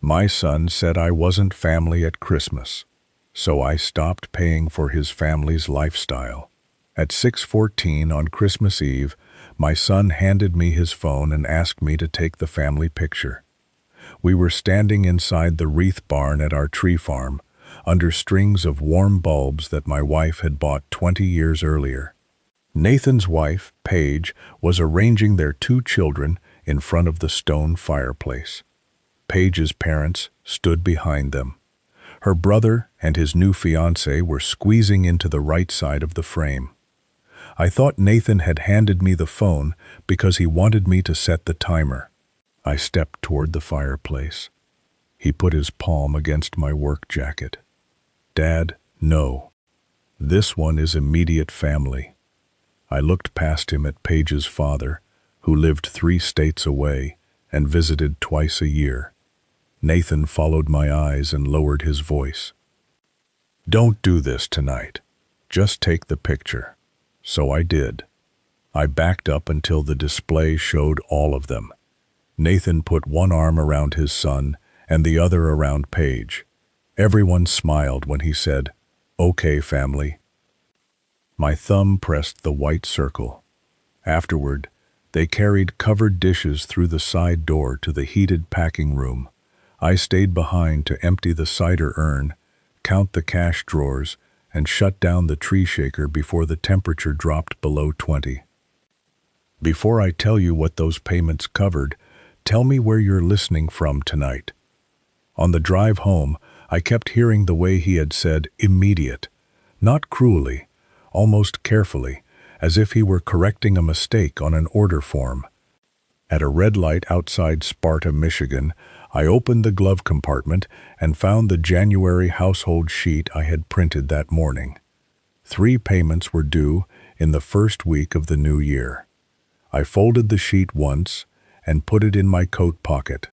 My son said I wasn't family at Christmas, so I stopped paying for his family's lifestyle. At 6:14 on Christmas Eve, my son handed me his phone and asked me to take the family picture. We were standing inside the wreath barn at our tree farm, under strings of warm bulbs that my wife had bought 20 years earlier. Nathan's wife, Paige, was arranging their 2 children in front of the stone fireplace. Paige's parents stood behind them. Her brother and his new fiancée were squeezing into the right side of the frame. I thought Nathan had handed me the phone because he wanted me to set the timer. I stepped toward the fireplace. He put his palm against my work jacket. "Dad, no. This one is immediate family." I looked past him at Paige's father, who lived 3 states away and visited twice a year. Nathan followed my eyes and lowered his voice. "Don't do this tonight. Just take the picture." So I did. I backed up until the display showed all of them. Nathan put one arm around his son and the other around Paige. Everyone smiled when he said, "Okay, family." My thumb pressed the white circle. Afterward, they carried covered dishes through the side door to the heated packing room. I stayed behind to empty the cider urn, count the cash drawers, and shut down the tree shaker before the temperature dropped below 20. Before I tell you what those payments covered, tell me where you're listening from tonight. On the drive home, I kept hearing the way he had said immediate, not cruelly, almost carefully, as if he were correcting a mistake on an order form. At a red light outside Sparta, Michigan, I opened the glove compartment and found the January household sheet I had printed that morning. 3 payments were due in the first week of the new year. I folded the sheet once and put it in my coat pocket.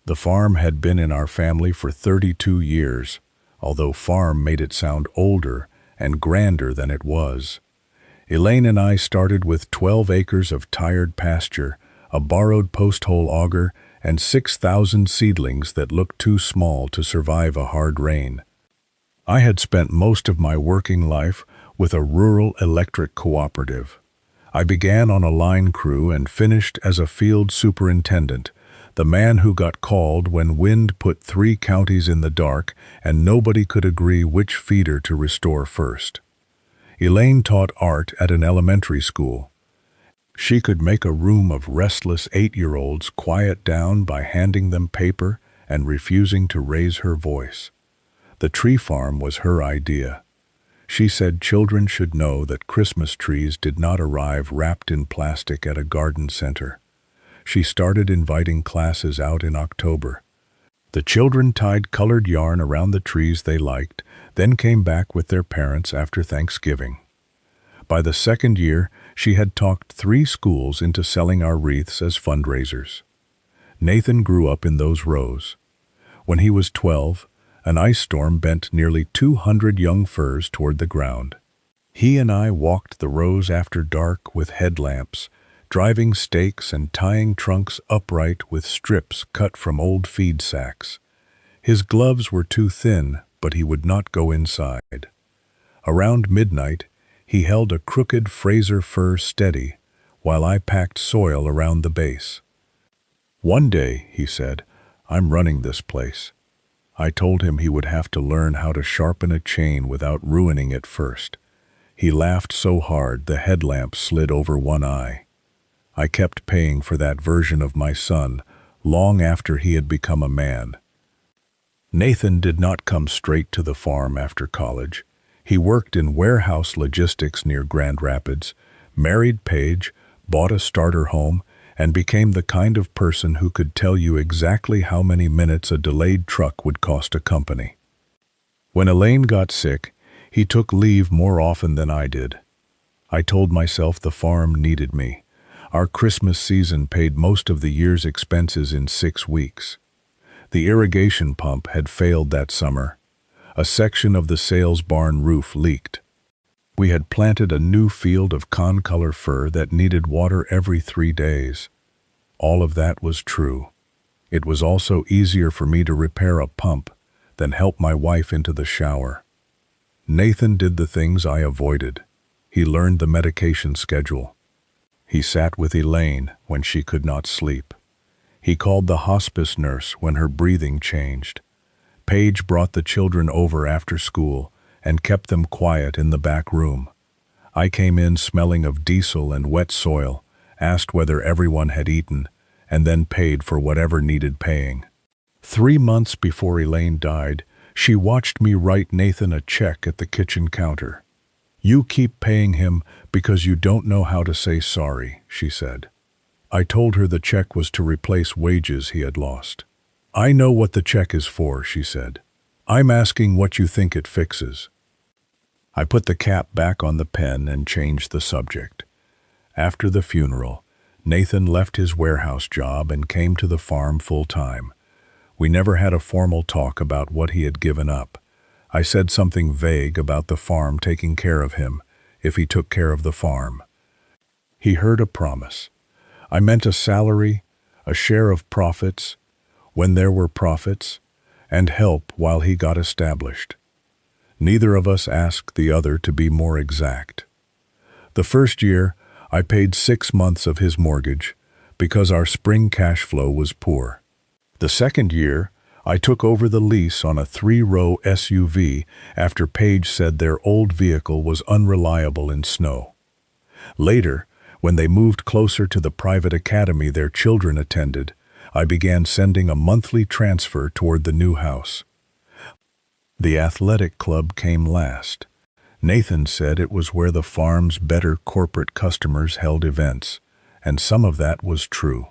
The farm had been in our family for 32 years, although farm made it sound older and grander than it was. Elaine and I started with 12 acres of tired pasture, a borrowed post-hole auger, and 6,000 seedlings that looked too small to survive a hard rain. I had spent most of my working life with a rural electric cooperative. I began on a line crew and finished as a field superintendent, the man who got called when wind put 3 counties in the dark and nobody could agree which feeder to restore first. Elaine taught art at an elementary school. She could make a room of restless 8-year-olds quiet down by handing them paper and refusing to raise her voice. The tree farm was her idea. She said children should know that Christmas trees did not arrive wrapped in plastic at a garden center. She started inviting classes out in October. The children tied colored yarn around the trees they liked, then came back with their parents after Thanksgiving. By the 2nd year, she had talked 3 schools into selling our wreaths as fundraisers. Nathan grew up in those rows. When he was 12, an ice storm bent nearly 200 young firs toward the ground. He and I walked the rows after dark with headlamps, driving stakes and tying trunks upright with strips cut from old feed sacks. His gloves were too thin, but he would not go inside. Around midnight, he held a crooked Fraser fir steady while I packed soil around the base. "One day," he said, "I'm running this place." I told him he would have to learn how to sharpen a chain without ruining it first. He laughed so hard the headlamp slid over one eye. I kept paying for that version of my son long after he had become a man. Nathan did not come straight to the farm after college. He worked in warehouse logistics near Grand Rapids, married Paige, bought a starter home, and became the kind of person who could tell you exactly how many minutes a delayed truck would cost a company. When Elaine got sick, he took leave more often than I did. I told myself the farm needed me. Our Christmas season paid most of the year's expenses in 6 weeks. The irrigation pump had failed that summer. A section of the sales barn roof leaked. We had planted a new field of concolor fir that needed water every 3 days. All of that was true. It was also easier for me to repair a pump than help my wife into the shower. Nathan did the things I avoided. He learned the medication schedule. He sat with Elaine when she could not sleep. He called the hospice nurse when her breathing changed. Paige brought the children over after school and kept them quiet in the back room. I came in smelling of diesel and wet soil, asked whether everyone had eaten, and then paid for whatever needed paying. 3 months before Elaine died, she watched me write Nathan a check at the kitchen counter. "You keep paying him because you don't know how to say sorry," she said. I told her the check was to replace wages he had lost. "I know what the check is for," she said. "I'm asking what you think it fixes." I put the cap back on the pen and changed the subject. After the funeral, Nathan left his warehouse job and came to the farm full-time. We never had a formal talk about what he had given up. I said something vague about the farm taking care of him if he took care of the farm. He heard a promise. I meant a salary, a share of profits, when there were profits, and help while he got established. Neither of us asked the other to be more exact. The first year, I paid 6 months of his mortgage because our spring cash flow was poor. The second year, I took over the lease on a 3-row SUV after Paige said their old vehicle was unreliable in snow. Later, when they moved closer to the private academy their children attended, I began sending a monthly transfer toward the new house. The athletic club came last. Nathan said it was where the farm's better corporate customers held events, and some of that was true.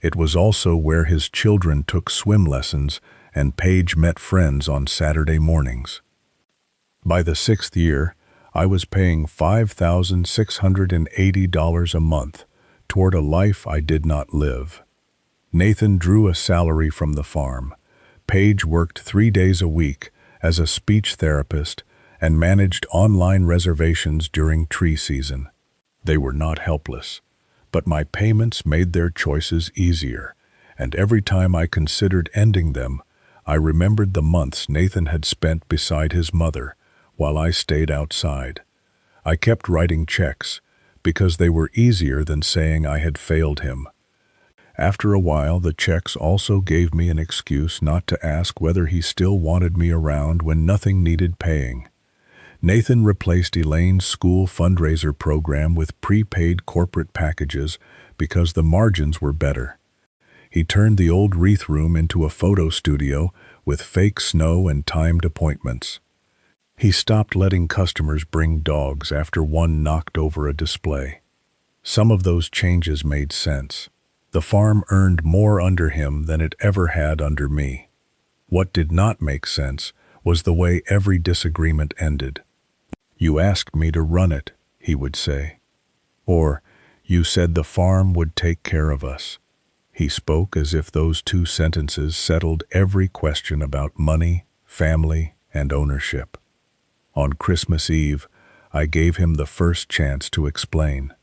It was also where his children took swim lessons and Paige met friends on Saturday mornings. By the 6th year, I was paying $5,680 a month toward a life I did not live. Nathan drew a salary from the farm. Paige worked 3 days a week as a speech therapist and managed online reservations during tree season. They were not helpless, but my payments made their choices easier, and every time I considered ending them, I remembered the months Nathan had spent beside his mother while I stayed outside. I kept writing checks because they were easier than saying I had failed him. After a while, the checks also gave me an excuse not to ask whether he still wanted me around when nothing needed paying. Nathan replaced Elaine's school fundraiser program with prepaid corporate packages because the margins were better. He turned the old wreath room into a photo studio with fake snow and timed appointments. He stopped letting customers bring dogs after one knocked over a display. Some of those changes made sense. The farm earned more under him than it ever had under me. What did not make sense was the way every disagreement ended. "You asked me to run it," he would say. Or, "You said the farm would take care of us." He spoke as if those 2 sentences settled every question about money, family, and ownership. On Christmas Eve, I gave him the first chance to explain.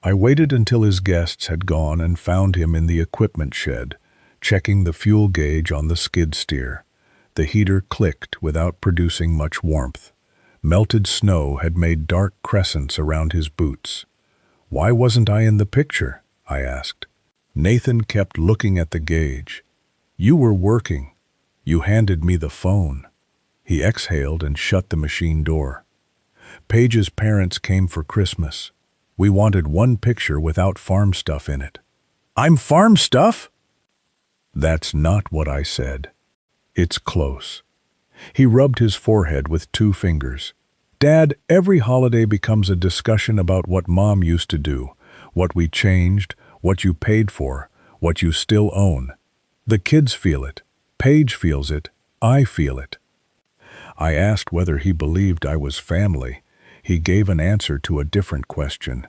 I waited until his guests had gone and found him in the equipment shed, checking the fuel gauge on the skid steer. The heater clicked without producing much warmth. Melted snow had made dark crescents around his boots. "Why wasn't I in the picture?" I asked. Nathan kept looking at the gauge. "You were working. You handed me the phone." He exhaled and shut the machine door. "Paige's parents came for Christmas. We wanted one picture without farm stuff in it." "I'm farm stuff?" "That's not what I said. It's close." He rubbed his forehead with 2 fingers. "Dad, every holiday becomes a discussion about what Mom used to do, what we changed, what you paid for, what you still own. The kids feel it. Paige feels it. I feel it." I asked whether he believed I was family. He gave an answer to a different question.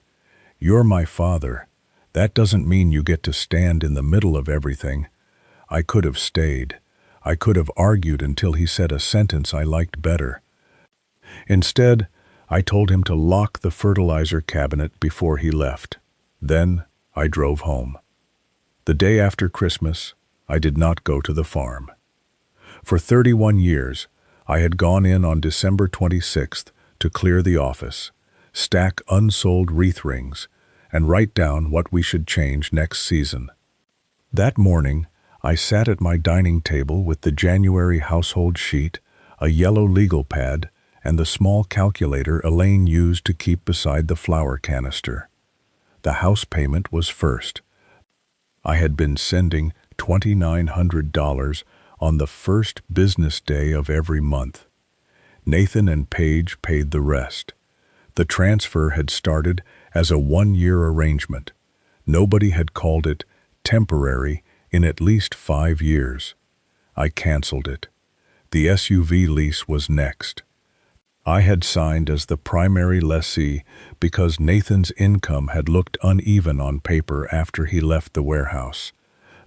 "You're my father. That doesn't mean you get to stand in the middle of everything." I could have stayed. I could have argued until he said a sentence I liked better. Instead, I told him to lock the fertilizer cabinet before he left. Then I drove home. The day after Christmas, I did not go to the farm. For 31 years, I had gone in on December 26th to clear the office, stack unsold wreath rings, and write down what we should change next season. That morning, I sat at my dining table with the January household sheet, a yellow legal pad, and the small calculator Elaine used to keep beside the flour canister. The house payment was first. I had been sending $2,900 on the first business day of every month. Nathan and Paige paid the rest. The transfer had started as a one-year arrangement. Nobody had called it temporary in at least 5 years. I canceled it. The SUV lease was next. I had signed as the primary lessee because Nathan's income had looked uneven on paper after he left the warehouse.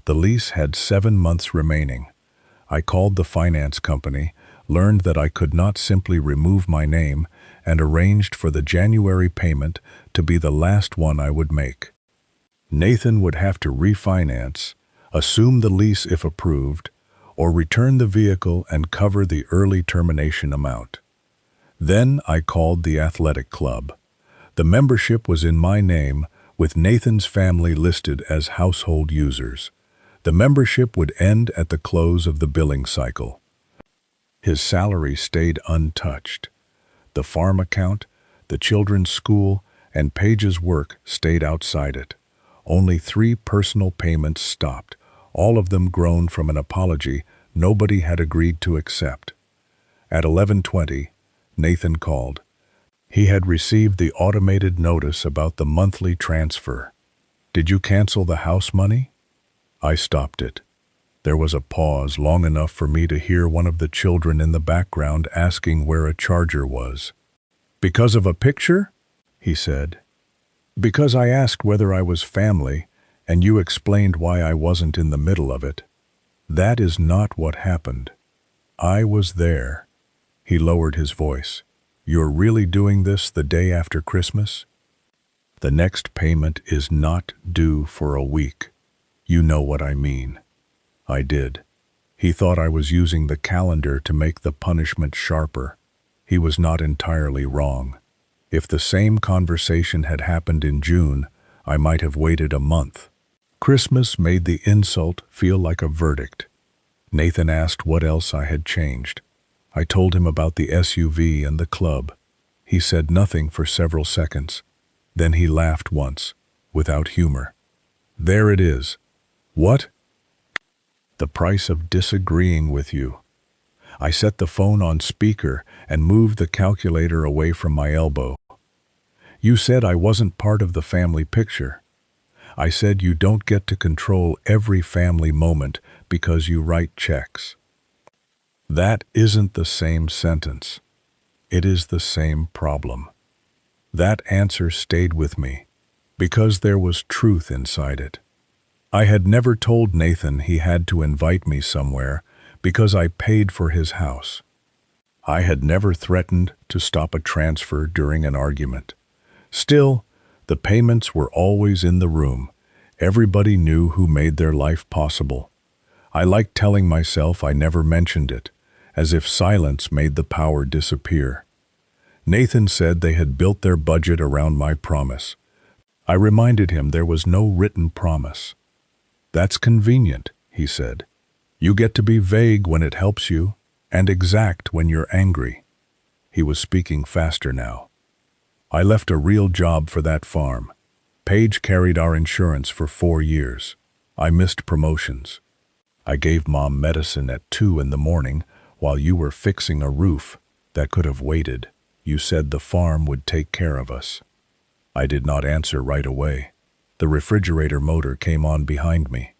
The lease had 7 months remaining. I called the finance company, learned that I could not simply remove my name, and arranged for the January payment to be the last one I would make. Nathan would have to refinance, assume the lease if approved, or return the vehicle and cover the early termination amount. Then I called the athletic club. The membership was in my name, with Nathan's family listed as household users. The membership would end at the close of the billing cycle. His salary stayed untouched. The farm account, the children's school, and Paige's work stayed outside it. Only 3 personal payments stopped, all of them grown from an apology nobody had agreed to accept. At 11:20, Nathan called. He had received the automated notice about the monthly transfer. "Did you cancel the house money?" I stopped it. There was a pause long enough for me to hear one of the children in the background asking where a charger was. "Because of a picture?" he said. "Because I asked whether I was family, and you explained why I wasn't in the middle of it. That is not what happened. I was there." He lowered his voice. "You're really doing this the day after Christmas? The next payment is not due for a week. You know what I mean." I did. He thought I was using the calendar to make the punishment sharper. He was not entirely wrong. If the same conversation had happened in June, I might have waited a month. Christmas made the insult feel like a verdict. Nathan asked what else I had changed. I told him about the SUV and the club. He said nothing for several seconds. Then he laughed once, without humor. "There it is." "What?" "The price of disagreeing with you." I set the phone on speaker and moved the calculator away from my elbow. "You said I wasn't part of the family picture. I said you don't get to control every family moment because you write checks." That isn't the same sentence. It is the same problem. That answer stayed with me because there was truth inside it. I had never told Nathan he had to invite me somewhere because I paid for his house. I had never threatened to stop a transfer during an argument. Still, the payments were always in the room. Everybody knew who made their life possible. I liked telling myself I never mentioned it, as if silence made the power disappear. Nathan said they had built their budget around my promise. I reminded him there was no written promise. "That's convenient," he said. "You get to be vague when it helps you, and exact when you're angry." He was speaking faster now. "I left a real job for that farm. Paige carried our insurance for 4 years. I missed promotions. I gave Mom medicine at 2 in the morning while you were fixing a roof that could have waited. You said the farm would take care of us." I did not answer right away. The refrigerator motor came on behind me.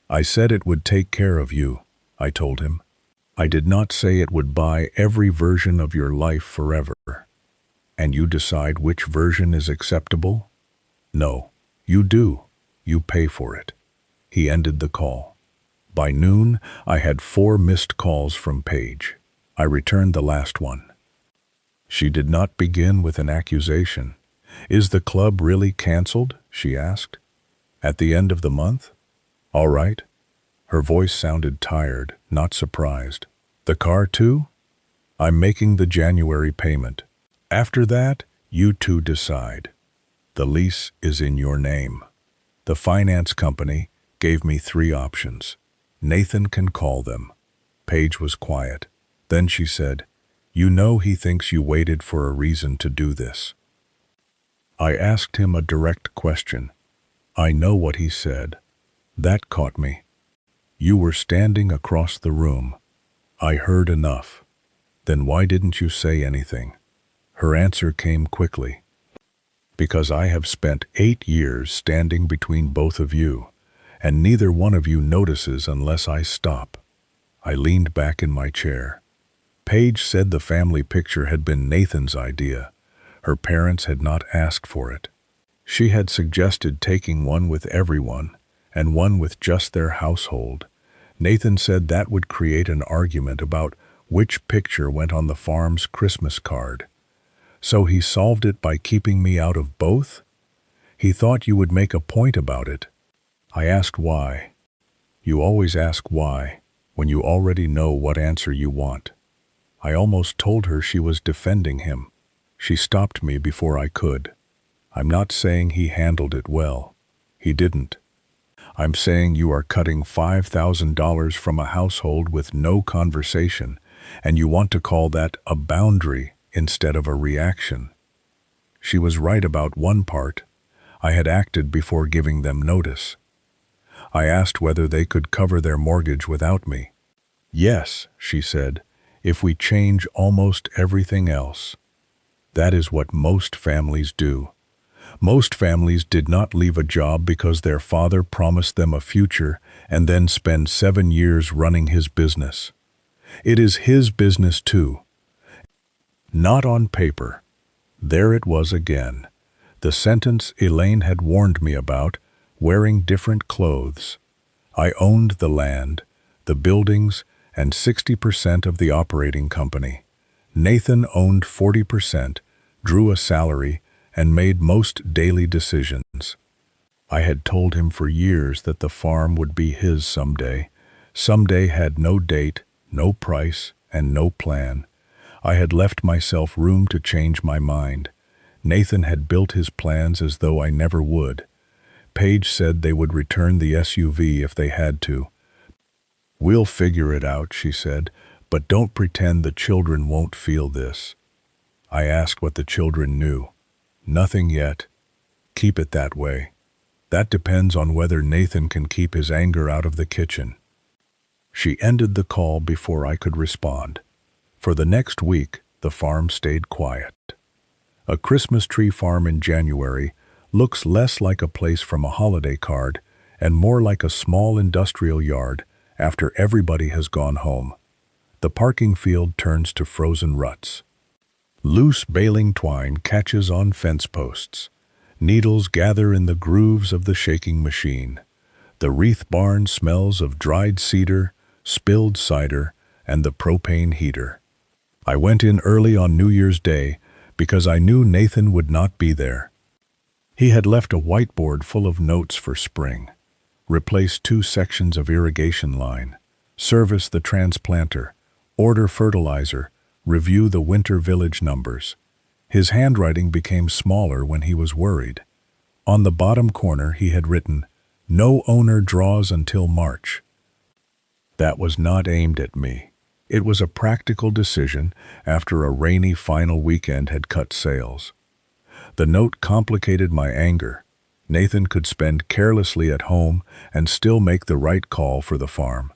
"I said it would take care of you," I told him. "I did not say it would buy every version of your life forever. And you decide which version is acceptable? No, you do. You pay for it." He ended the call. By noon, I had 4 missed calls from Paige. I returned the last one. She did not begin with an accusation. "Is the club really canceled?" she asked. "At the end of the month? All right." Her voice sounded tired, not surprised. The car too? I'm making the January payment. After that, you two decide. The lease is in your name. The finance company gave me 3 options. Nathan can call them. Paige was quiet. Then she said, "You know he thinks you waited for a reason to do this." I asked him a direct question. I know what he said. That caught me. "You were standing across the room. I heard enough." "Then why didn't you say anything?" Her answer came quickly. "Because I have spent 8 years standing between both of you, and neither one of you notices unless I stop." I leaned back in my chair. Paige said the family picture had been Nathan's idea. Her parents had not asked for it. She had suggested taking one with everyone and one with just their household. Nathan said that would create an argument about which picture went on the farm's Christmas card. So he solved it by keeping me out of both? He thought you would make a point about it. I asked why. You always ask why when you already know what answer you want. I almost told her she was defending him. She stopped me before I could. I'm not saying he handled it well. He didn't. I'm saying you are cutting $5,000 from a household with no conversation, and you want to call that a boundary instead of a reaction. She was right about one part. I had acted before giving them notice. I asked whether they could cover their mortgage without me. "Yes," she said, "if we change almost everything else." That is what most families do. Most families did not leave a job because their father promised them a future and then spend 7 years running his business. It is his business too. Not on paper. There it was again. The sentence Elaine had warned me about, wearing different clothes. I owned the land, the buildings, and 60% of the operating company. Nathan owned 40%, drew a salary, and made most daily decisions. I had told him for years that the farm would be his someday. Someday had no date, no price, and no plan. I had left myself room to change my mind. Nathan had built his plans as though I never would. Paige said they would return the SUV if they had to. "We'll figure it out," she said, "but don't pretend the children won't feel this." I asked what the children knew. "Nothing yet. Keep it that way. That depends on whether Nathan can keep his anger out of the kitchen." She ended the call before I could respond. For the next week, the farm stayed quiet. A Christmas tree farm in January looks less like a place from a holiday card and more like a small industrial yard after everybody has gone home. The parking field turns to frozen ruts. Loose baling twine catches on fence posts. Needles gather in the grooves of the shaking machine. The wreath barn smells of dried cedar, spilled cider, and the propane heater. I went in early on New Year's Day because I knew Nathan would not be there. He had left a whiteboard full of notes for spring. Replace 2 sections of irrigation line. Service the transplanter. Order fertilizer. Review the winter village numbers. His handwriting became smaller when he was worried. On the bottom corner he had written, "No owner draws until March." That was not aimed at me. It was a practical decision after a rainy final weekend had cut sales. The note complicated my anger. Nathan could spend carelessly at home and still make the right call for the farm.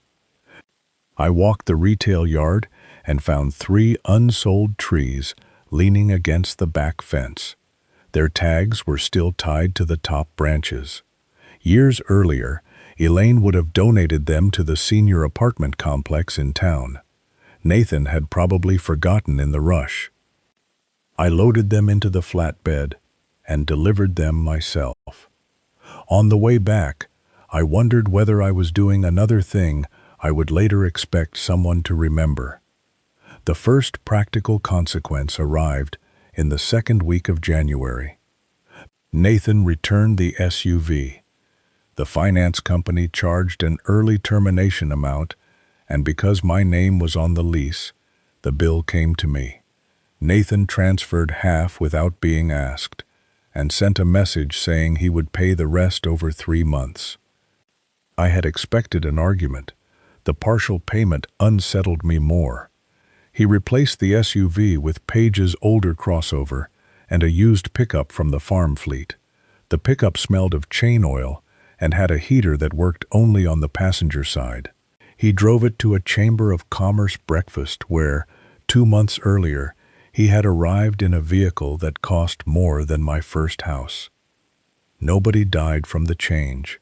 I walked the retail yard and found 3 unsold trees leaning against the back fence. Their tags were still tied to the top branches. Years earlier, Elaine would have donated them to the senior apartment complex in town. Nathan had probably forgotten in the rush. I loaded them into the flatbed and delivered them myself. On the way back, I wondered whether I was doing another thing I would later expect someone to remember. The first practical consequence arrived in the second week of January. Nathan returned the SUV. The finance company charged an early termination amount, and because my name was on the lease, the bill came to me. Nathan transferred half without being asked, and sent a message saying he would pay the rest over 3 months. I had expected an argument. The partial payment unsettled me more. He replaced the SUV with Paige's older crossover and a used pickup from the farm fleet. The pickup smelled of chain oil and had a heater that worked only on the passenger side. He drove it to a Chamber of Commerce breakfast where, 2 months earlier, he had arrived in a vehicle that cost more than my first house. Nobody died from the change.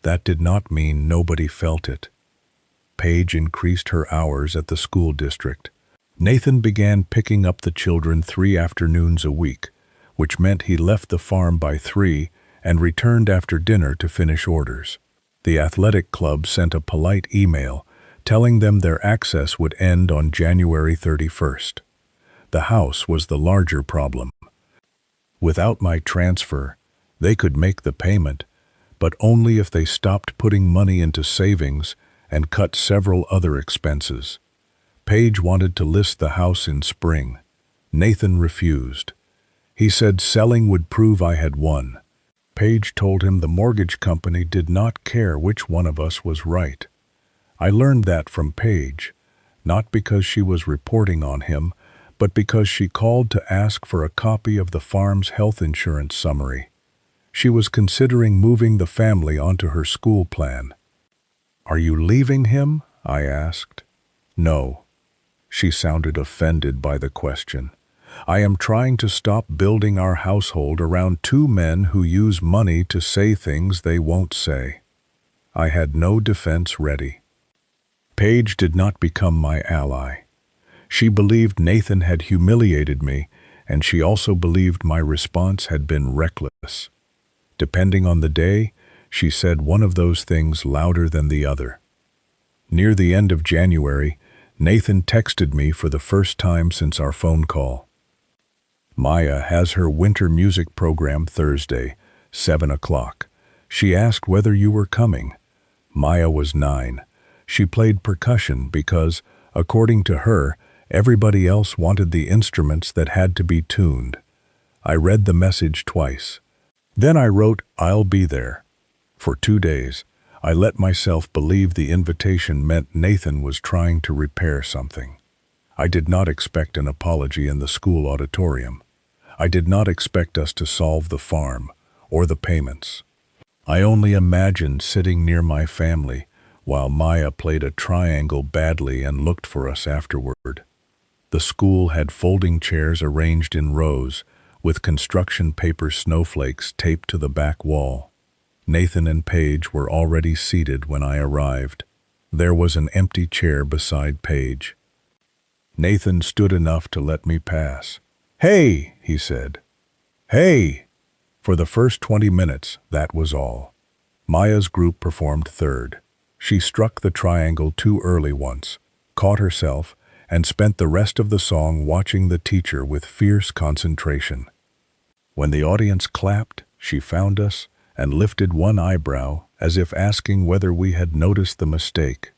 That did not mean nobody felt it. Paige increased her hours at the school district. Nathan began picking up the children 3 afternoons a week, which meant he left the farm by 3 and returned after dinner to finish orders. The athletic club sent a polite email telling them their access would end on January 31st. The house was the larger problem. Without my transfer, they could make the payment, but only if they stopped putting money into savings and cut several other expenses. Paige wanted to list the house in spring. Nathan refused. He said selling would prove I had won. Paige told him the mortgage company did not care which one of us was right. I learned that from Paige, not because she was reporting on him, but because she called to ask for a copy of the farm's health insurance summary. She was considering moving the family onto her school plan. "Are you leaving him?" I asked. "No." She sounded offended by the question. "I am trying to stop building our household around 2 men who use money to say things they won't say." I had no defense ready. Paige did not become my ally. She believed Nathan had humiliated me, and she also believed my response had been reckless. Depending on the day, she said one of those things louder than the other. Near the end of January, Nathan texted me for the first time since our phone call. "Maya has her winter music program Thursday, 7 o'clock. She asked whether you were coming." Maya was 9. She played percussion because, according to her, everybody else wanted the instruments that had to be tuned. I read the message twice. Then I wrote, "I'll be there." For 2 days, I let myself believe the invitation meant Nathan was trying to repair something. I did not expect an apology in the school auditorium. I did not expect us to solve the farm or the payments. I only imagined sitting near my family while Maya played a triangle badly and looked for us afterward. The school had folding chairs arranged in rows, with construction paper snowflakes taped to the back wall. Nathan and Paige were already seated when I arrived. There was an empty chair beside Paige. Nathan stood enough to let me pass. "Hey," he said. "Hey!" For the first 20 minutes, that was all. Maya's group performed third. She struck the triangle too early once, caught herself, and spent the rest of the song watching the teacher with fierce concentration. When the audience clapped, she found us and lifted one eyebrow as if asking whether we had noticed the mistake.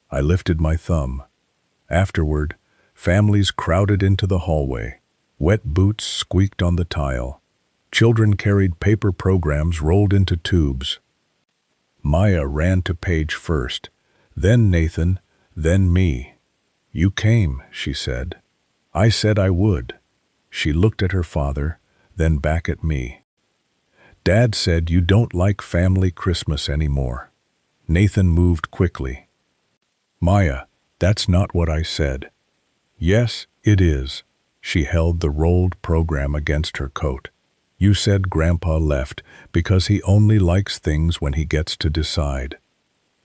I lifted my thumb. Afterward, families crowded into the hallway. Wet boots squeaked on the tile. Children carried paper programs rolled into tubes. Maya ran to Paige first, then Nathan, then me. "You came," she said. "I said I would." She looked at her father, then back at me. "Dad said you don't like family Christmas anymore." Nathan moved quickly. "Maya, that's not what I said." "Yes, it is." She held the rolled program against her coat. "You said Grandpa left because he only likes things when he gets to decide."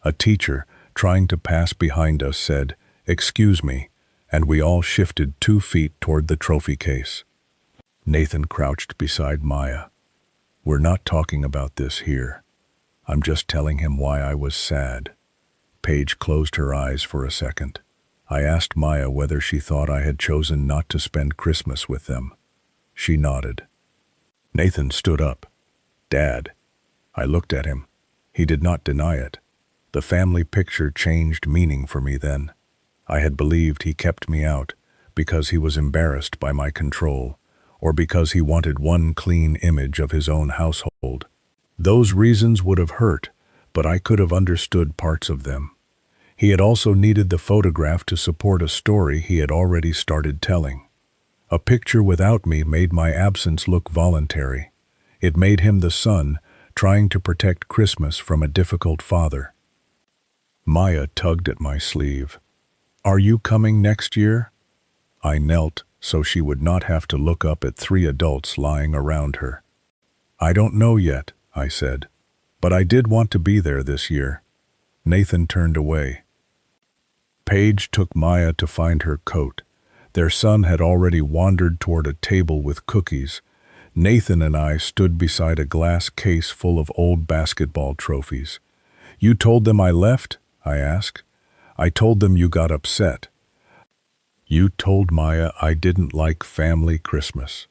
A teacher, trying to pass behind us, said, "Excuse me," and we all shifted 2 feet toward the trophy case. Nathan crouched beside Maya. "We're not talking about this here. I'm just telling him why I was sad." Paige closed her eyes for a second. I asked Maya whether she thought I had chosen not to spend Christmas with them. She nodded. Nathan stood up. "Dad." I looked at him. He did not deny it. The family picture changed meaning for me then. I had believed he kept me out because he was embarrassed by my control, or because he wanted one clean image of his own household. Those reasons would have hurt, but I could have understood parts of them. He had also needed the photograph to support a story he had already started telling. A picture without me made my absence look voluntary. It made him the son, trying to protect Christmas from a difficult father. Maya tugged at my sleeve. "Are you coming next year?" I knelt so she would not have to look up at 3 adults lying around her. "I don't know yet," I said, "but I did want to be there this year." Nathan turned away. Paige took Maya to find her coat. Their son had already wandered toward a table with cookies. Nathan and I stood beside a glass case full of old basketball trophies. "You told them I left?" I asked. "I told them you got upset." "You told Maya I didn't like family Christmas."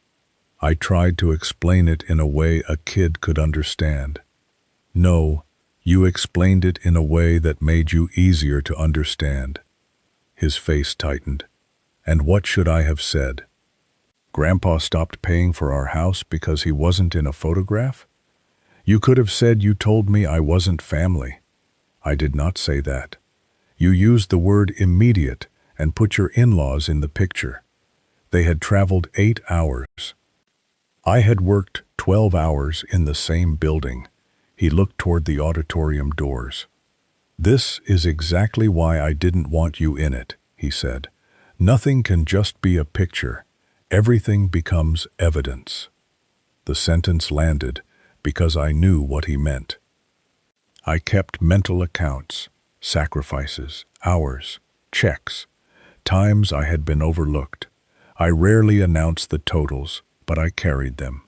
I tried to explain it in a way a kid could understand. "No, you explained it in a way that made you easier to understand." His face tightened. "And what should I have said? Grandpa stopped paying for our house because he wasn't in a photograph? You could have said you told me I wasn't family." "I did not say that. You used the word immediate and put your in-laws in the picture. They had traveled 8 hours. I had worked 12 hours in the same building." He looked toward the auditorium doors. "This is exactly why I didn't want you in it," he said. "Nothing can just be a picture. Everything becomes evidence." The sentence landed because I knew what he meant. I kept mental accounts, sacrifices, hours, checks, times I had been overlooked. I rarely announced the totals, but I carried them.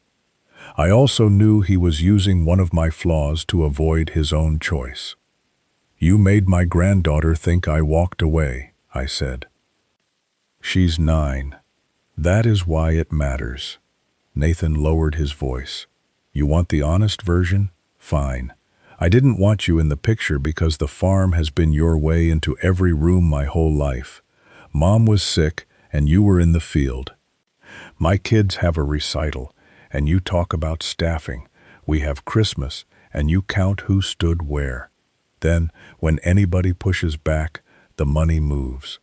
I also knew he was using one of my flaws to avoid his own choice. "You made my granddaughter think I walked away," I said. "She's 9. That is why it matters." Nathan lowered his voice. "You want the honest version? Fine. I didn't want you in the picture because the farm has been your way into every room my whole life. Mom was sick, and you were in the field. My kids have a recital, and you talk about staffing. We have Christmas, and you count who stood where. Then, when anybody pushes back, the money moves."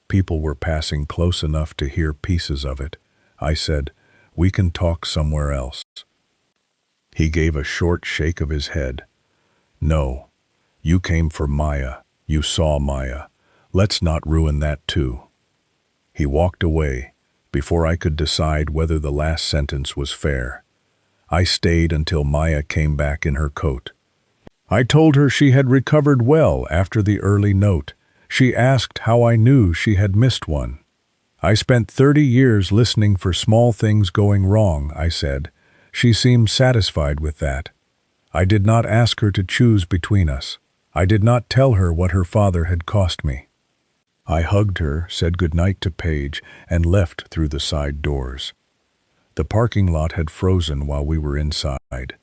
People were passing close enough to hear pieces of it. I said, "We can talk somewhere else." He gave a short shake of his head. "No, you came for Maya. You saw Maya. Let's not ruin that too." He walked away before I could decide whether the last sentence was fair. I stayed until Maya came back in her coat. I told her she had recovered well after the early note. She asked how I knew she had missed one. "I spent 30 years listening for small things going wrong," I said. She seemed satisfied with that. I did not ask her to choose between us. I did not tell her what her father had cost me. I hugged her, said goodnight to Paige, and left through the side doors. The parking lot had frozen while we were inside.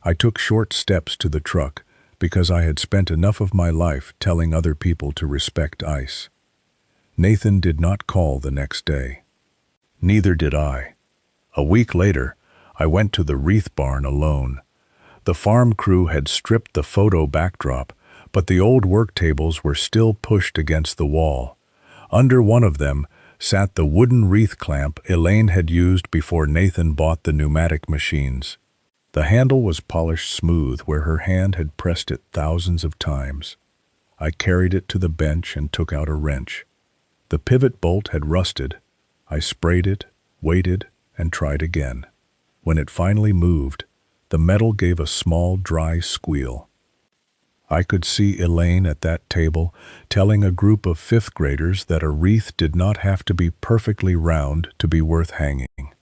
I took short steps to the truck because I had spent enough of my life telling other people to respect ice. Nathan did not call the next day. Neither did I. A week later, I went to the wreath barn alone. The farm crew had stripped the photo backdrop, but the old work tables were still pushed against the wall. Under one of them sat the wooden wreath clamp Elaine had used before Nathan bought the pneumatic machines. The handle was polished smooth where her hand had pressed it thousands of times. I carried it to the bench and took out a wrench. The pivot bolt had rusted. I sprayed it, waited, and tried again. When it finally moved, the metal gave a small, dry squeal. I could see Elaine at that table telling a group of 5th graders that a wreath did not have to be perfectly round to be worth hanging.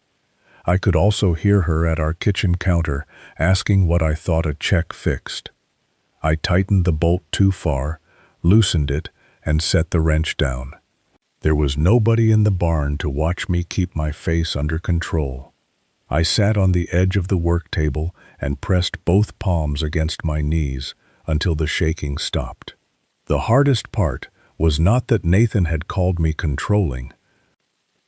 I could also hear her at our kitchen counter asking what I thought a check fixed. I tightened the bolt too far, loosened it, and set the wrench down. There was nobody in the barn to watch me keep my face under control. I sat on the edge of the work table and pressed both palms against my knees, until the shaking stopped. The hardest part was not that Nathan had called me controlling.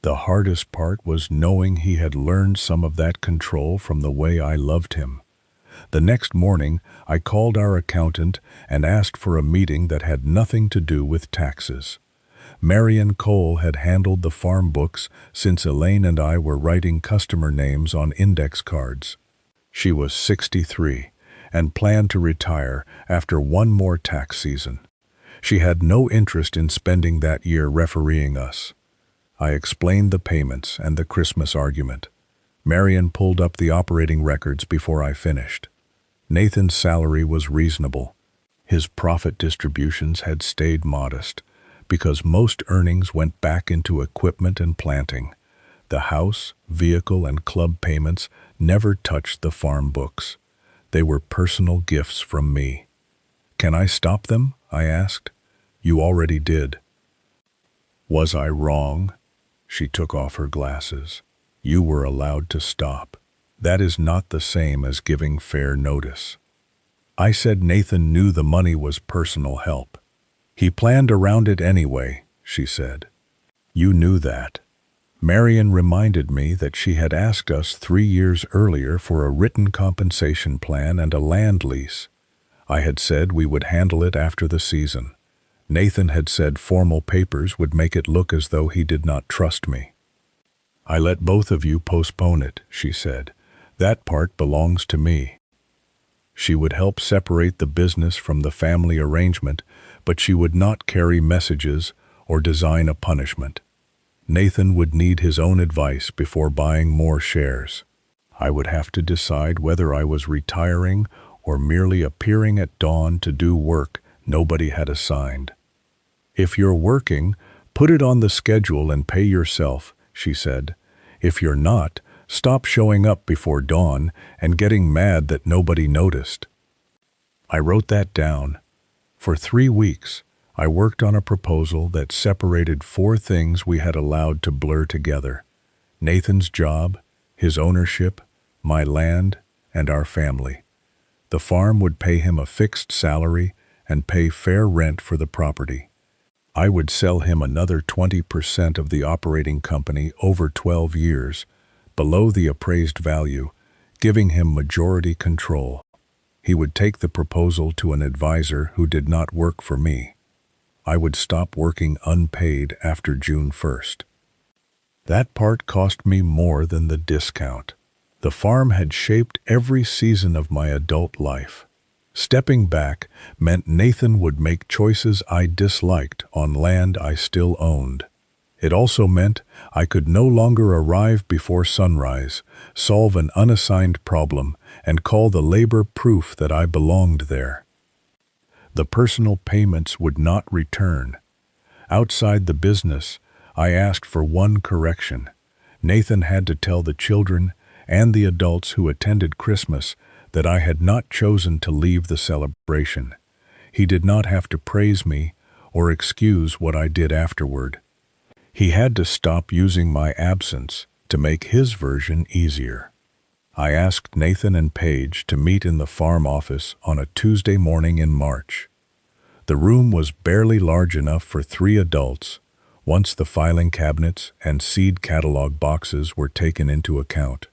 The hardest part was knowing he had learned some of that control from the way I loved him. The next morning, I called our accountant and asked for a meeting that had nothing to do with taxes. Marion Cole had handled the farm books since Elaine and I were writing customer names on index cards. She was 63 and planned to retire after one more tax season. She had no interest in spending that year refereeing us. I explained the payments and the Christmas argument. Marion pulled up the operating records before I finished. Nathan's salary was reasonable. His profit distributions had stayed modest because most earnings went back into equipment and planting. The house, vehicle, and club payments never touched the farm books. They were personal gifts from me. "Can I stop them?" I asked. "You already did." "Was I wrong?" She took off her glasses. "You were allowed to stop. That is not the same as giving fair notice." I said Nathan knew the money was personal help. "He planned around it anyway," she said. "You knew that." Marion reminded me that she had asked us 3 years earlier for a written compensation plan and a land lease. I had said we would handle it after the season. Nathan had said formal papers would make it look as though he did not trust me. "I let both of you postpone it," she said. "That part belongs to me." She would help separate the business from the family arrangement, but she would not carry messages or design a punishment. Nathan would need his own advice before buying more shares. I would have to decide whether I was retiring or merely appearing at dawn to do work nobody had assigned. "If you're working, put it on the schedule and pay yourself," she said. "If you're not, stop showing up before dawn and getting mad that nobody noticed." I wrote that down. For 3 weeks, I worked on a proposal that separated 4 things we had allowed to blur together: Nathan's job, his ownership, my land, and our family. The farm would pay him a fixed salary and pay fair rent for the property. I would sell him another 20% of the operating company over 12 years, below the appraised value, giving him majority control. He would take the proposal to an advisor who did not work for me. I would stop working unpaid after June 1st. That part cost me more than the discount. The farm had shaped every season of my adult life. Stepping back meant Nathan would make choices I disliked on land I still owned. It also meant I could no longer arrive before sunrise, solve an unassigned problem, and call the labor proof that I belonged there. The personal payments would not return. Outside the business, I asked for one correction. Nathan had to tell the children and the adults who attended Christmas that I had not chosen to leave the celebration. He did not have to praise me or excuse what I did afterward. He had to stop using my absence to make his version easier. I asked Nathan and Paige to meet in the farm office on a Tuesday morning in March. The room was barely large enough for 3 adults, once the filing cabinets and seed catalog boxes were taken into account.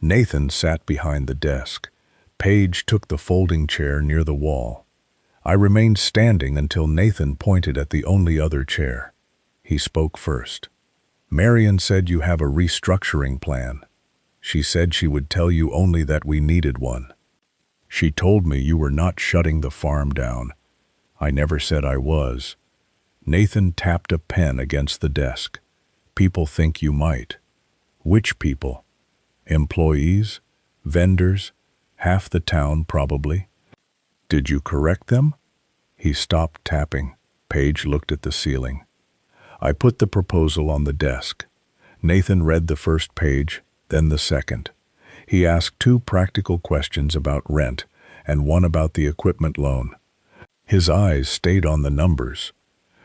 Nathan sat behind the desk. Paige took the folding chair near the wall. I remained standing until Nathan pointed at the only other chair. He spoke first. "Marion said you have a restructuring plan. She said she would tell you only that we needed one. She told me you were not shutting the farm down. I never said I was." Nathan tapped a pen against the desk. "People think you might." "Which people?" "Employees, vendors, half the town probably." "Did you correct them?" He stopped tapping. Paige looked at the ceiling. I put the proposal on the desk. Nathan read the first page, then the second. He asked 2 practical questions about rent and one about the equipment loan. His eyes stayed on the numbers.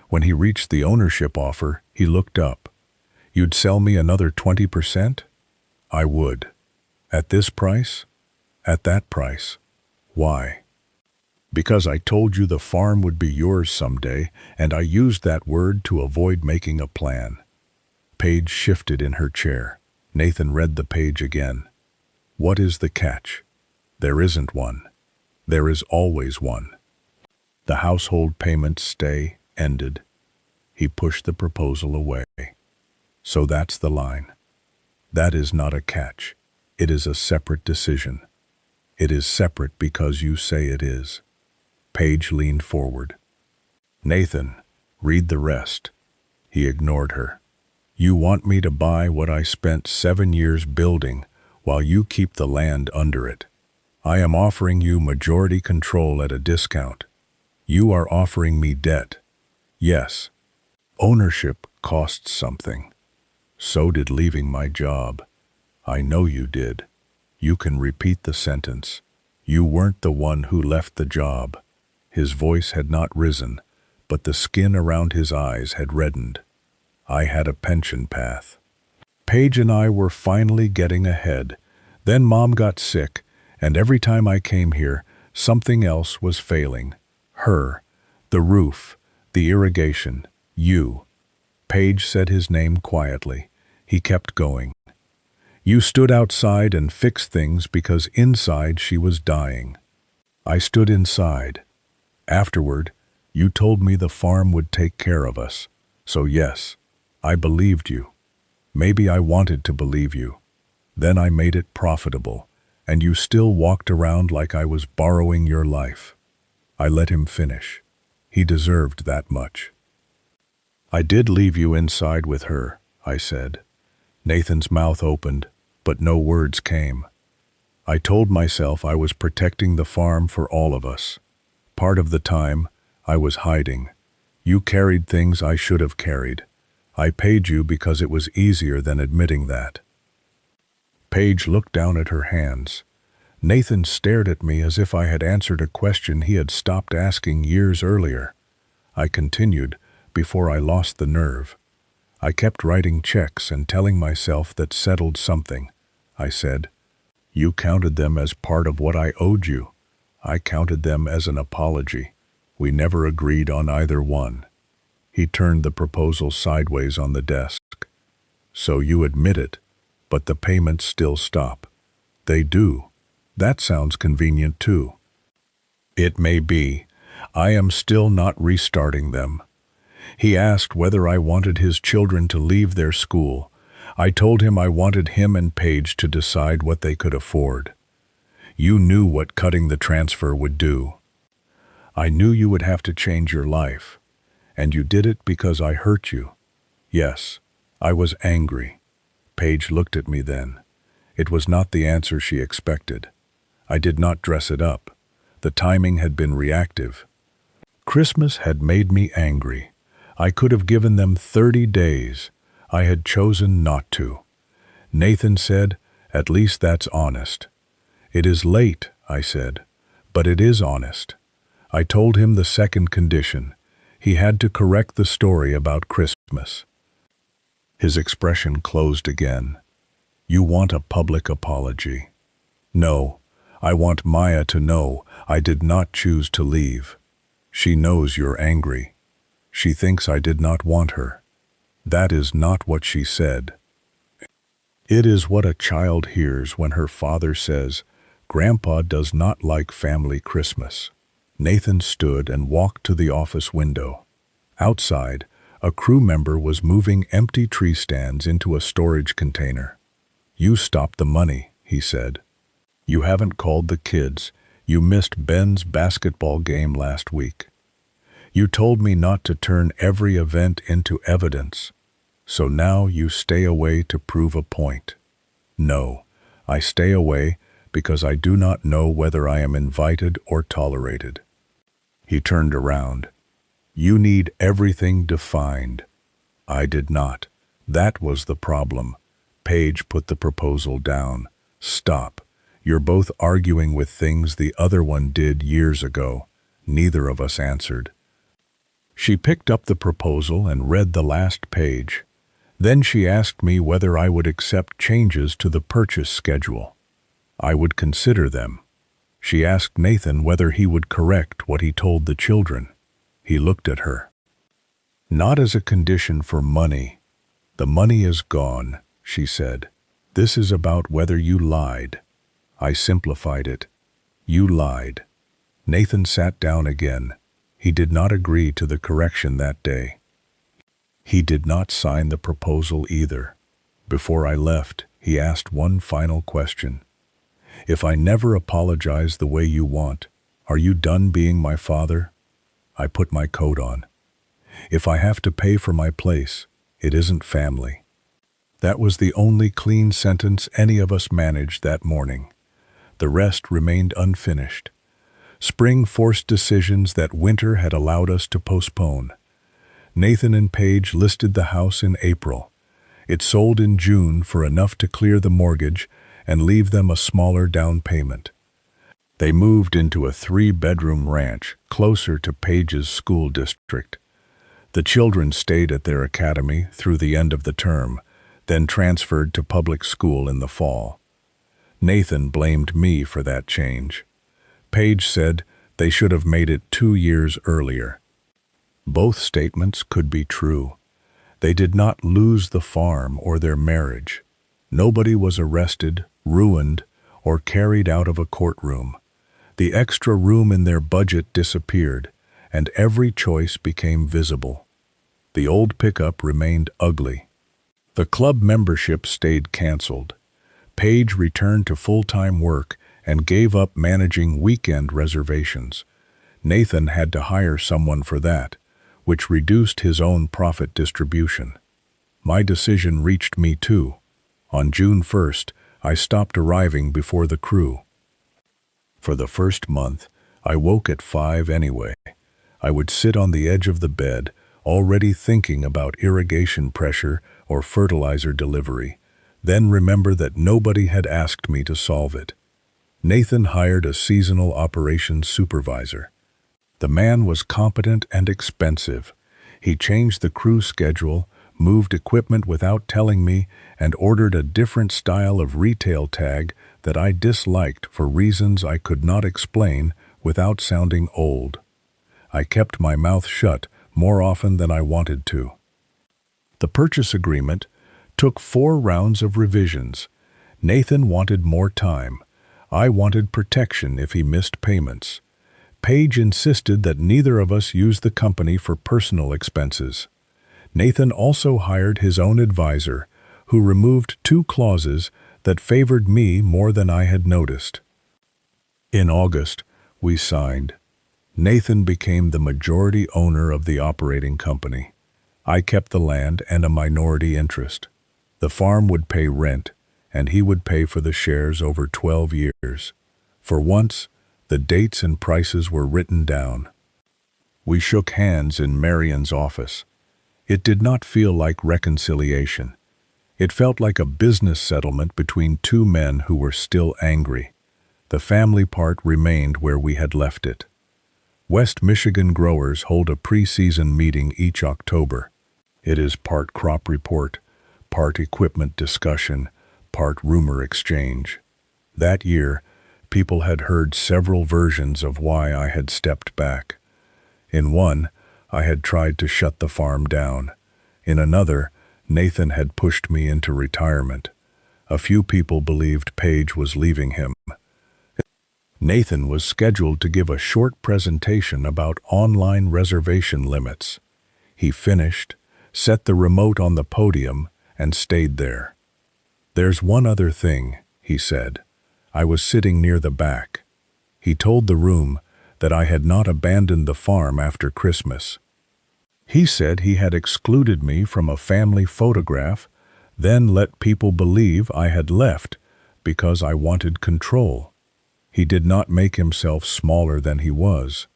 When he reached the ownership offer, he looked up. "You'd sell me another 20%? "I would." "At this price?" "At that price." "Why?" Because I told you the farm would be yours someday, and I used that word to avoid making a plan. Paige shifted in her chair. Nathan read the page again. What is the catch? There isn't one. There is always one. The household payments stay ended. He pushed the proposal away. So that's the line. That is not a catch. It is a separate decision. It is separate because you say it is. Paige leaned forward. Nathan, read the rest. He ignored her. You want me to buy what I spent 7 years building while you keep the land under it. I am offering you majority control at a discount. You are offering me debt. Yes. Ownership costs something. So did leaving my job. I know you did. You can repeat the sentence. You weren't the one who left the job. His voice had not risen, but the skin around his eyes had reddened. I had a pension path. Paige and I were finally getting ahead. Then Mom got sick, and every time I came here, something else was failing. Her, the roof, the irrigation, you. Paige said his name quietly. He kept going. You stood outside and fixed things because inside she was dying. I stood inside. Afterward, you told me the farm would take care of us. So yes, I believed you. Maybe I wanted to believe you. Then I made it profitable, and you still walked around like I was borrowing your life. I let him finish. He deserved that much. I did leave you inside with her, I said. Nathan's mouth opened, but no words came. I told myself I was protecting the farm for all of us. Part of the time, I was hiding. You carried things I should have carried. I paid you because it was easier than admitting that. Paige looked down at her hands. Nathan stared at me as if I had answered a question he had stopped asking years earlier. I continued, before I lost the nerve. I kept writing checks and telling myself that settled something. I said, you counted them as part of what I owed you. I counted them as an apology. We never agreed on either one. He turned the proposal sideways on the desk. So you admit it, but the payments still stop. They do. That sounds convenient too. It may be. I am still not restarting them. He asked whether I wanted his children to leave their school. I told him I wanted him and Paige to decide what they could afford. You knew what cutting the transfer would do. I knew you would have to change your life, and you did it because I hurt you. Yes, I was angry. Paige looked at me then. It was not the answer she expected. I did not dress it up. The timing had been reactive. Christmas had made me angry. I could have given them 30 days. I had chosen not to. Nathan said, at least that's honest. It is late, I said, but it is honest. I told him the second condition. He had to correct the story about Christmas. His expression closed again. You want a public apology. No, I want Maya to know I did not choose to leave. She knows you're angry. She thinks I did not want her. That is not what she said. It is what a child hears when her father says, Grandpa does not like family Christmas. Nathan stood and walked to the office window. Outside, a crew member was moving empty tree stands into a storage container. You stopped the money, he said. You haven't called the kids. You missed Ben's basketball game last week. You told me not to turn every event into evidence. So now you stay away to prove a point. No, I stay away because I do not know whether I am invited or tolerated. He turned around. You need everything defined. I did not. That was the problem. Paige put the proposal down. Stop. You're both arguing with things the other one did years ago. Neither of us answered. She picked up the proposal and read the last page. Then she asked me whether I would accept changes to the purchase schedule. I would consider them. She asked Nathan whether he would correct what he told the children. He looked at her. "Not as a condition for money. The money is gone," she said. "This is about whether you lied." I simplified it. "You lied." Nathan sat down again. He did not agree to the correction that day. He did not sign the proposal either. Before I left, he asked one final question. "If I never apologize the way you want, are you done being my father?" I put my coat on. "If I have to pay for my place, it isn't family." That was the only clean sentence any of us managed that morning. The rest remained unfinished. Spring forced decisions that winter had allowed us to postpone. Nathan and Paige listed the house in April. It sold in June for enough to clear the mortgage and leave them a smaller down payment. They moved into a 3-bedroom ranch closer to Paige's school district. The children stayed at their academy through the end of the term, then transferred to public school in the fall. Nathan blamed me for that change. Paige said they should have made it 2 years earlier. Both statements could be true. They did not lose the farm or their marriage. Nobody was arrested, ruined, or carried out of a courtroom. The extra room in their budget disappeared, and every choice became visible. The old pickup remained ugly. The club membership stayed canceled. Paige returned to full-time work and gave up managing weekend reservations. Nathan had to hire someone for that, which reduced his own profit distribution. My decision reached me too. On June 1st, I stopped arriving before the crew. For the first month, I woke at 5 anyway. I would sit on the edge of the bed, already thinking about irrigation pressure or fertilizer delivery, then remember that nobody had asked me to solve it. Nathan hired a seasonal operations supervisor. The man was competent and expensive. He changed the crew schedule, moved equipment without telling me, and ordered a different style of retail tag that I disliked for reasons I could not explain without sounding old. I kept my mouth shut more often than I wanted to. The purchase agreement took 4 rounds of revisions. Nathan wanted more time. I wanted protection if he missed payments. Paige insisted that neither of us use the company for personal expenses. Nathan also hired his own advisor, who removed 2 clauses that favored me more than I had noticed. In August, we signed. Nathan became the majority owner of the operating company. I kept the land and a minority interest. The farm would pay rent, and he would pay for the shares over 12 years. For once, the dates and prices were written down. We shook hands in Marion's office. It did not feel like reconciliation. It felt like a business settlement between 2 men who were still angry. The family part remained where we had left it. West Michigan growers hold a pre-season meeting each October. It is part crop report, part equipment discussion, part rumor exchange. That year, people had heard several versions of why I had stepped back. In one, I had tried to shut the farm down. In another, Nathan had pushed me into retirement. A few people believed Paige was leaving him. Nathan was scheduled to give a short presentation about online reservation limits. He finished, set the remote on the podium, and stayed there. "There's one other thing," he said. I was sitting near the back. He told the room that I had not abandoned the farm after Christmas. He said he had excluded me from a family photograph, then let people believe I had left because I wanted control. He did not make himself smaller than he was.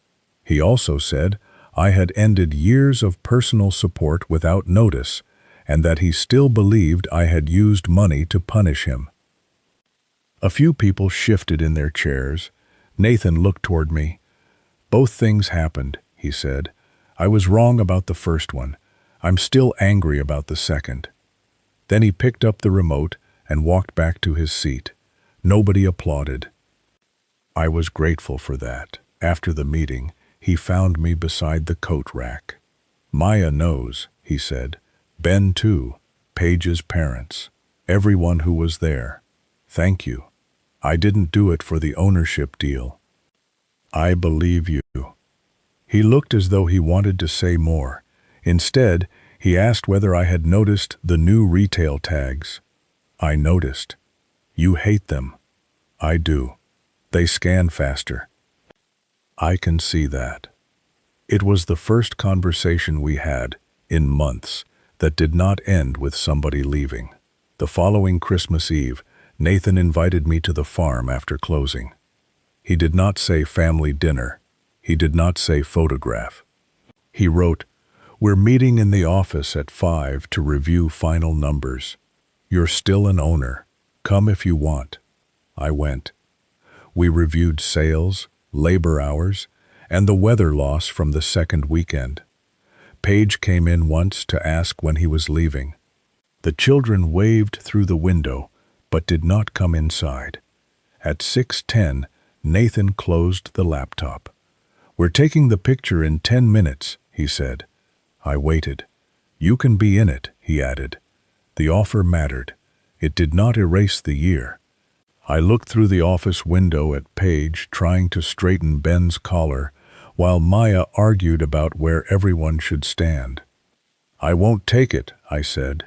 He also said I had ended years of personal support without notice, and that he still believed I had used money to punish him. A few people shifted in their chairs. Nathan looked toward me. "Both things happened," he said. "I was wrong about the first one. I'm still angry about the second." Then he picked up the remote and walked back to his seat. Nobody applauded. I was grateful for that. After the meeting, he found me beside the coat rack. "Maya knows," he said. "Ben too, Paige's parents, everyone who was there. Thank you. I didn't do it for the ownership deal." "I believe you." He looked as though he wanted to say more. Instead, he asked whether I had noticed the new retail tags. I noticed. "You hate them." "I do. They scan faster." "I can see that." It was the first conversation we had, in months, that did not end with somebody leaving. The following Christmas Eve, Nathan invited me to the farm after closing. He did not say family dinner. He did not say photograph. He wrote, "We're meeting in the office at 5 to review final numbers. You're still an owner. Come if you want." I went. We reviewed sales, labor hours, and the weather loss from the second weekend. Paige came in once to ask when he was leaving. The children waved through the window, but did not come inside. At 6:10, Nathan closed the laptop. "We're taking the picture in 10 minutes, he said. I waited. "You can be in it," he added. The offer mattered. It did not erase the year. I looked through the office window at Paige trying to straighten Ben's collar, while Maya argued about where everyone should stand. "I won't take it," I said.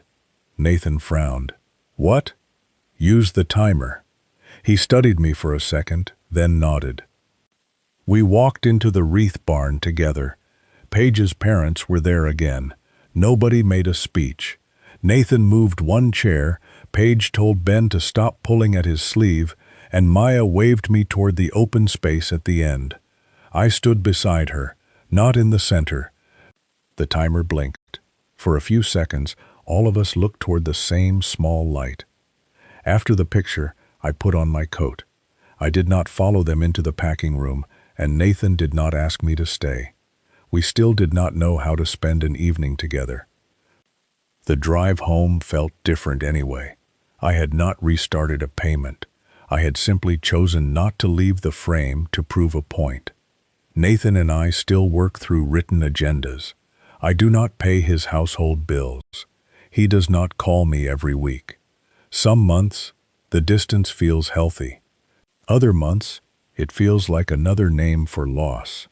Nathan frowned. "What?" "Use the timer." He studied me for a second, then nodded. We walked into the wreath barn together. Paige's parents were there again. Nobody made a speech. Nathan moved one chair, Paige told Ben to stop pulling at his sleeve, and Maya waved me toward the open space at the end. I stood beside her, not in the center. The timer blinked. For a few seconds, all of us looked toward the same small light. After the picture, I put on my coat. I did not follow them into the packing room, and Nathan did not ask me to stay. We still did not know how to spend an evening together. The drive home felt different anyway. I had not restarted a payment. I had simply chosen not to leave the frame to prove a point. Nathan and I still work through written agendas. I do not pay his household bills. He does not call me every week. Some months, the distance feels healthy. Other months, it feels like another name for loss.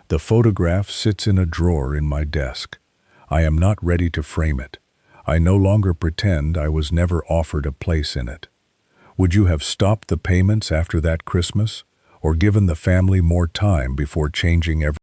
The photograph sits in a drawer in my desk. I am not ready to frame it. I no longer pretend I was never offered a place in it. Would you have stopped the payments after that Christmas, or given the family more time before changing everything?